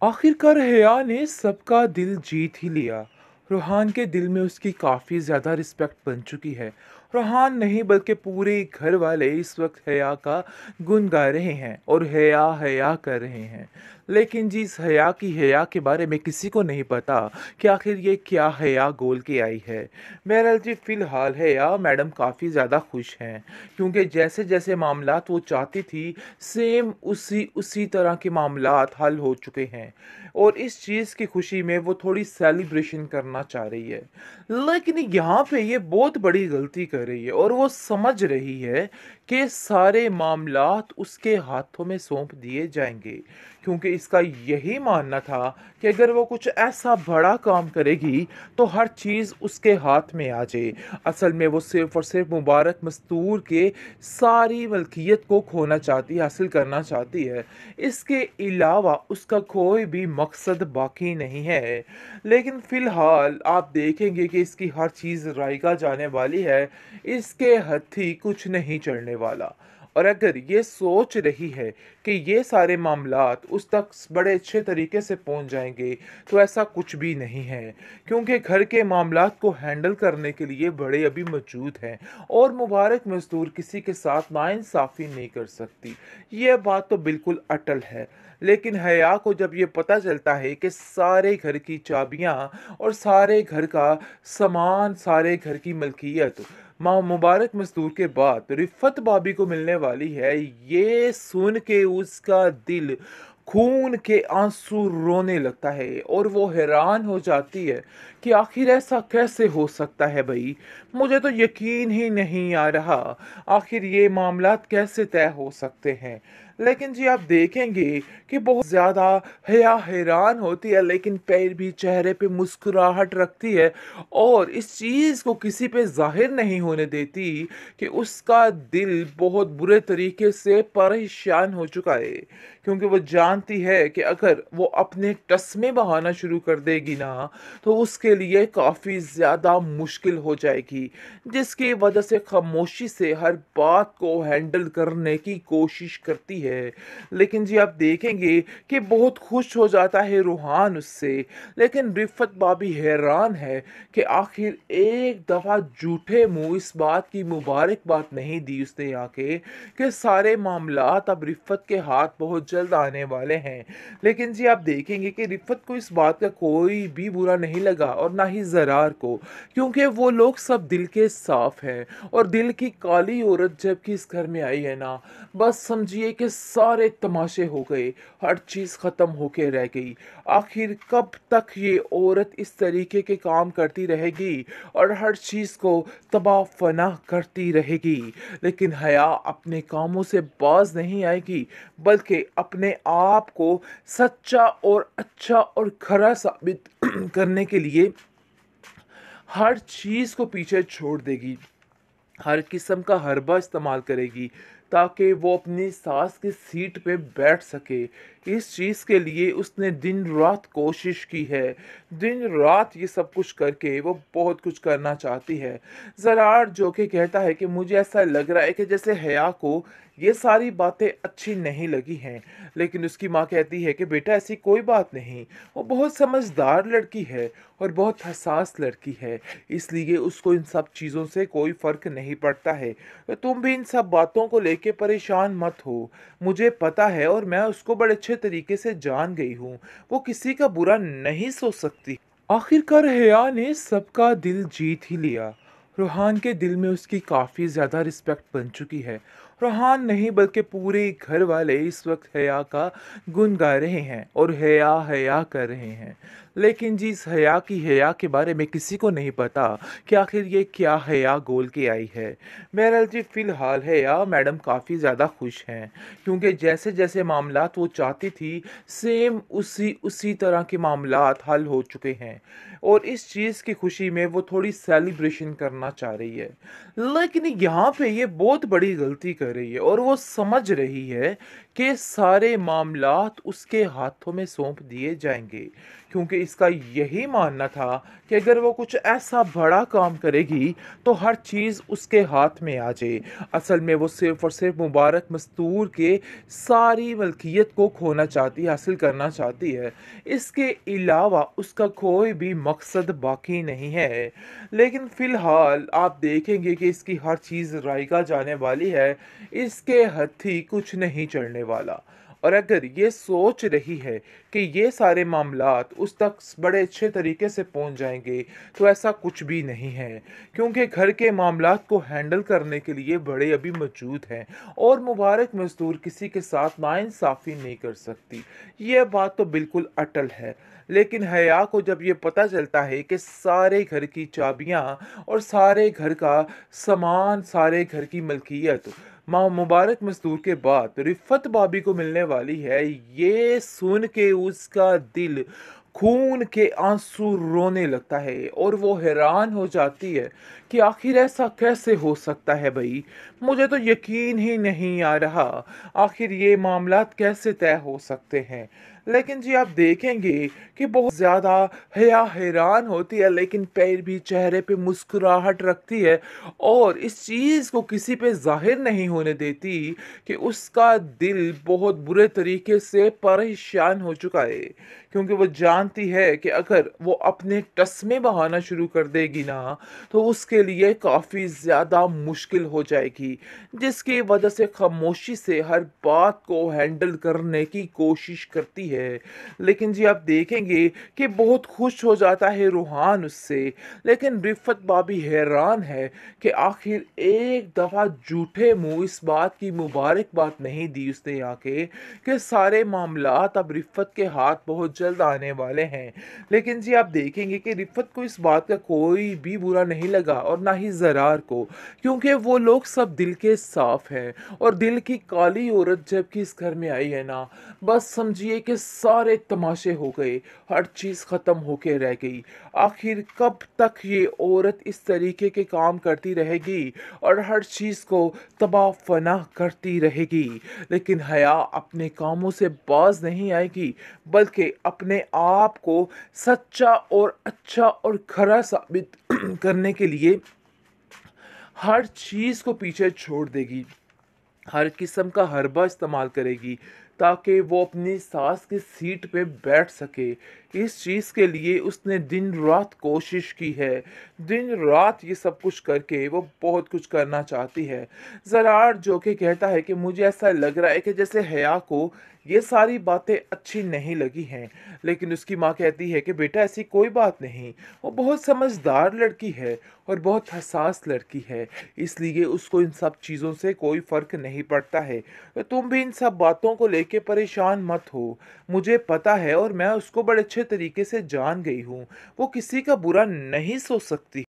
आखिरकार हया ने सबका दिल जीत ही लिया। रूहान के दिल में उसकी काफ़ी ज़्यादा रिस्पेक्ट बन चुकी है। रूहान नहीं बल्कि पूरे घर वाले इस वक्त हया का गुण गा रहे हैं और हया हया कर रहे हैं। लेकिन जिस हया की हया के बारे में किसी को नहीं पता कि आखिर ये क्या हया गोल के आई है। बहरहाल जी फ़िलहाल हया मैडम काफ़ी ज़्यादा खुश हैं, क्योंकि जैसे जैसे मामलात वो चाहती थी सेम उसी उसी तरह के मामलात हल हो चुके हैं और इस चीज़ की खुशी में वो थोड़ी सेलिब्रेशन करना चाह रही है। लेकिन यहाँ पे ये बहुत बड़ी गलती कर रही है और वो समझ रही है कि सारे मामलात उसके हाथों में सौंप दिए जाएंगे, क्योंकि इसका यही मानना था कि अगर वो कुछ ऐसा बड़ा काम करेगी तो हर चीज़ उसके हाथ में आ जाए। असल में वो सिर्फ और सिर्फ मुबारक मस्तूर के सारी मलकियत को खोना चाहती है, हासिल करना चाहती है। इसके अलावा उसका कोई भी मकसद बाकी नहीं है। लेकिन फ़िलहाल आप देखेंगे कि इसकी हर चीज़ राइगा जाने वाली है, इसके हत्थी कुछ नहीं चढ़ने वाला। और अगर ये सोच रही है कि ये सारे मामलात उस तक बड़े अच्छे तरीके से पहुंच जाएंगे, तो ऐसा कुछ भी नहीं है, क्योंकि घर के मामलात को हैंडल करने के लिए बड़े अभी मौजूद हैं और मुबारक मज़दूर किसी के साथ नाइंसाफ़ी नहीं कर सकती। ये बात तो बिल्कुल अटल है। लेकिन हया को जब ये पता चलता है कि सारे घर की चाबियाँ और सारे घर का सामान, सारे घर की मलकियत माँ मुबारक मज़दूर के बाद रिफ़त भाभी को मिलने वाली है, ये सुन के उसका दिल खून के आंसू रोने लगता है और वो हैरान हो जाती है कि आखिर ऐसा कैसे हो सकता है भई? मुझे तो यकीन ही नहीं आ रहा। आखिर ये मामलात कैसे तय हो सकते हैं? लेकिन जी आप देखेंगे कि बहुत ज़्यादा हया हैरान होती है, लेकिन फिर भी चेहरे पे मुस्कुराहट रखती है और इस चीज़ को किसी पे ज़ाहिर नहीं होने देती कि उसका दिल बहुत बुरे तरीके से परेशान हो चुका है। क्योंकि वो जानती है कि अगर वो अपने टस्मे बहाना शुरू कर देगी ना, तो उसके लिए काफ़ी ज़्यादा मुश्किल हो जाएगी, जिसकी वजह से खामोशी से हर बात को हैंडल करने की कोशिश करती है। लेकिन जी आप देखेंगे कि बहुत खुश हो जाता है रूहान उससे, लेकिन रिफ़त भाभी हैरान है कि आखिर एक दफ़ा झूठे मुँह इस बात की मुबारकबाद नहीं दी उसने आके कि सारे मामलात अब रिफ़त के हाथ बहुत जल्द आने वाले हैं। लेकिन जी आप देखेंगे कि रिफ़त को इस बात का कोई भी बुरा नहीं लगा और ना ही ज़रार को, क्योंकि वो लोग सब दिल के साफ़ हैं और दिल की काली औरत जबकि इस घर में आई है ना, बस समझिए कि सारे तमाशे हो गए, हर चीज़ ख़त्म होके रह गई। आखिर कब तक ये औरत इस तरीके के काम करती रहेगी और हर चीज़ को तबाह फ़ना करती रहेगी? लेकिन हया अपने कामों से बाज नहीं आएगी, बल्कि अपने आप को सच्चा और अच्छा और खरा साबित करने के लिए हर चीज़ को पीछे छोड़ देगी, हर किस्म का हरबा इस्तेमाल करेगी ताकि वो अपनी सास की सीट पे बैठ सके। इस चीज़ के लिए उसने दिन रात कोशिश की है। दिन रात ये सब कुछ करके वो बहुत कुछ करना चाहती है। ज़रार जो कि कहता है कि मुझे ऐसा लग रहा है कि जैसे हया को ये सारी बातें अच्छी नहीं लगी हैं। लेकिन उसकी माँ कहती है कि बेटा ऐसी कोई बात नहीं, वो बहुत समझदार लड़की है और बहुत हसास लड़की है, इसलिए उसको इन सब चीज़ों से कोई फ़र्क नहीं पड़ता है। तो तुम भी इन सब बातों को लेके परेशान मत हो। मुझे पता है और मैं उसको बड़े अच्छे तरीके से जान गई हूँ। वो किसी का बुरा नहीं सोच सकती। आखिरकार हया ने सबका दिल जीत ही लिया। रूहान के दिल में उसकी काफ़ी ज़्यादा रिस्पेक्ट बन चुकी है। रूहान नहीं बल्कि पूरे घर वाले इस वक्त हया का गुण गा रहे हैं और हया हया कर रहे हैं। लेकिन जिस हया की हया के बारे में किसी को नहीं पता कि आखिर ये क्या हया गोल के आई है। बहरहाल जी फ़िलहाल हया मैडम काफ़ी ज़्यादा खुश हैं, क्योंकि जैसे जैसे मामलात वो चाहती थी सेम उसी उसी तरह के मामलात हल हो चुके हैं और इस चीज़ की खुशी में वो थोड़ी सेलिब्रेशन करना चाह रही है। लेकिन यहाँ पे ये बहुत बड़ी गलती कर कर रही है और वो समझ रही है कि सारे मामलात उसके हाथों में सौंप दिए जाएँगे। क्योंकि इसका यही मानना था कि अगर वो कुछ ऐसा बड़ा काम करेगी, तो हर चीज़ उसके हाथ में आ जाए। असल में वो सिर्फ़ और सिर्फ़ मुबारक मस्तूर के सारी मलकियत को खोना चाहती है, हासिल करना चाहती है। इसके अलावा उसका कोई भी मकसद बाकी नहीं है। लेकिन फ़िलहाल आप देखेंगे कि इसकी हर चीज़ राइगा जाने वाली है, इसके हत्थी कुछ नहीं चढ़ने वाला। और अगर ये सोच रही है कि ये सारे मामलात उस तक बड़े अच्छे तरीके से पहुंच जाएंगे, तो ऐसा कुछ भी नहीं है। क्योंकि घर के मामलात को हैंडल करने के लिए बड़े अभी मौजूद हैं और मुबारक मजदूर किसी के साथ नाइंसाफ़ी नहीं कर सकती। ये बात तो बिल्कुल अटल है। लेकिन हया को जब ये पता चलता है कि सारे घर की चाबियां और सारे घर का सामान, सारे घर की मलकियत माँ मुबारक मजदूर के बाद रिफ़त भाभी को मिलने वाली है, ये सुन के उसका दिल खून के आंसू रोने लगता है और वो हैरान हो जाती है कि आखिर ऐसा कैसे हो सकता है भई? मुझे तो यकीन ही नहीं आ रहा। आखिर ये मामलात कैसे तय हो सकते हैं? लेकिन जी आप देखेंगे कि बहुत ज़्यादा हया हैरान होती है, लेकिन फिर भी चेहरे पे मुस्कुराहट रखती है और इस चीज़ को किसी पे ज़ाहिर नहीं होने देती कि उसका दिल बहुत बुरे तरीके से परेशान हो चुका है। क्योंकि वो जानती है कि अगर वो अपने टस्मे बहाना शुरू कर देगी ना, तो उसके लिए काफ़ी ज़्यादा मुश्किल हो जाएगी, जिसकी वजह से खामोशी से हर बात को हैंडल करने की कोशिश करती है। लेकिन जी आप देखेंगे कि बहुत खुश हो जाता है रूहान उससे, लेकिन रिफ़त भाभी हैरान है कि आखिर एक दफ़ा झूठे मुँह इस बात की मुबारक बात नहीं दी उसने आके कि सारे मामलात अब रिफ़त के हाथ बहुत जल्द आने वाले हैं। लेकिन जी आप देखेंगे कि रिफ़त को इस बात का कोई भी बुरा नहीं लगा और ना ही ज़रार को, क्योंकि वो लोग सब दिल के साफ़ हैं और दिल की काली औरत जबकि इस घर में आई है ना, बस समझिए कि सारे तमाशे हो गए, हर चीज़ ख़त्म होके रह गई। आखिर कब तक ये औरत इस तरीके के काम करती रहेगी और हर चीज़ को तबाह फना करती रहेगी? लेकिन हया अपने कामों से बाज नहीं आएगी, बल्कि अपने आप को सच्चा और अच्छा और खरा साबित करने के लिए हर चीज़ को पीछे छोड़ देगी। हर किस्म का हरबा इस्तेमाल करेगी ताकि वो अपनी सास की सीट पे बैठ सके। इस चीज़ के लिए उसने दिन रात कोशिश की है। दिन रात ये सब कुछ करके वो बहुत कुछ करना चाहती है। ज़रार जो कि कहता है कि मुझे ऐसा लग रहा है कि जैसे हया को ये सारी बातें अच्छी नहीं लगी हैं। लेकिन उसकी माँ कहती है कि बेटा ऐसी कोई बात नहीं। वो बहुत समझदार लड़की है और बहुत हसास लड़की है। इसलिए उसको इन सब चीज़ों से कोई फ़र्क नहीं पड़ता है। तो तुम भी इन सब बातों को लेके परेशान मत हो। मुझे पता है और मैं उसको बड़े अच्छे तरीके से जान गई हूँ। वो किसी का बुरा नहीं सोच सकती।